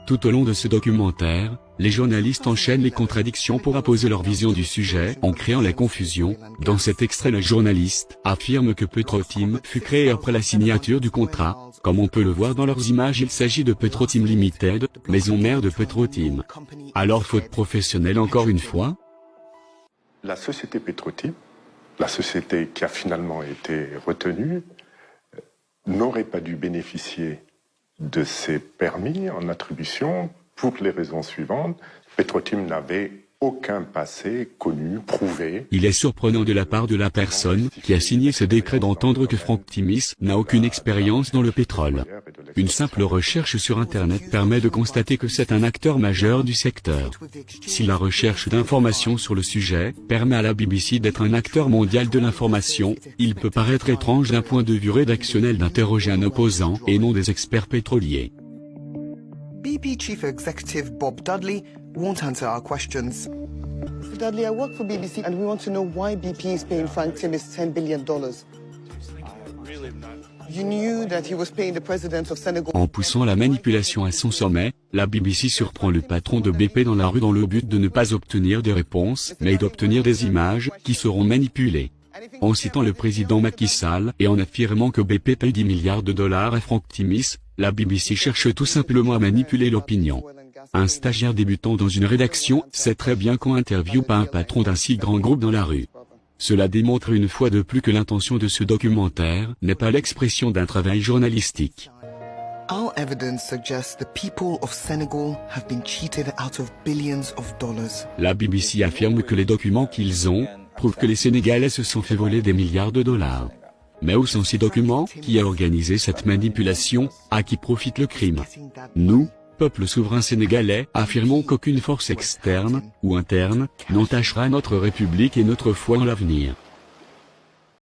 Tout au long de ce documentaire, les journalistes enchaînent les contradictions pour imposer leur vision du sujet en créant la confusion. Dans cet extrait, le journaliste affirme que Petrotim fut créé après la signature du contrat. Comme on peut le voir dans leurs images, il s'agit de Petrotim Limited, maison mère de Petrotim. Alors faute professionnelle encore une fois? La société Petrotim, la société qui a finalement été retenue, n'aurait pas dû bénéficier de ces permis en attribution pour les raisons suivantes. Petrotim n'avait aucun passé connu, prouvé. Il est surprenant de la part de la personne qui a signé ce décret d'entendre que Franck Timis n'a aucune expérience dans le pétrole. Une simple recherche sur Internet permet de constater que c'est un acteur majeur du secteur. Si la recherche d'informations sur le sujet permet à la BBC d'être un acteur mondial de l'information, il peut paraître étrange d'un point de vue rédactionnel d'interroger un opposant et non des experts pétroliers. BP Chief Executive Bob Dudley won't answer our questions. Mr. Dudley, I work for BBC and we want to know why BP is paying Frank Timis $10 billion. You knew that he was paying the president of Senegal. En poussant la manipulation à son sommet, la BBC surprend le patron de BP dans la rue dans le but de ne pas obtenir des réponses, mais d'obtenir des images qui seront manipulées. En citant le président Macky Sall et en affirmant que BP paye 10 milliards de dollars à Franck Timis, la BBC cherche tout simplement à manipuler l'opinion. Un stagiaire débutant dans une rédaction sait très bien qu'on interviewe pas un patron d'un si grand groupe dans la rue. Cela démontre une fois de plus que l'intention de ce documentaire n'est pas l'expression d'un travail journalistique. Our evidence suggests the people of Senegal have been cheated out of billions of dollars. La BBC affirme que les documents qu'ils ont prouvent que les Sénégalais se sont fait voler des milliards de dollars. Mais où sont ces documents? Qui a organisé cette manipulation? À qui profite le crime? Nous, peuple souverain sénégalais, affirmons qu'aucune force externe, ou interne, n'entachera notre République et notre foi en l'avenir.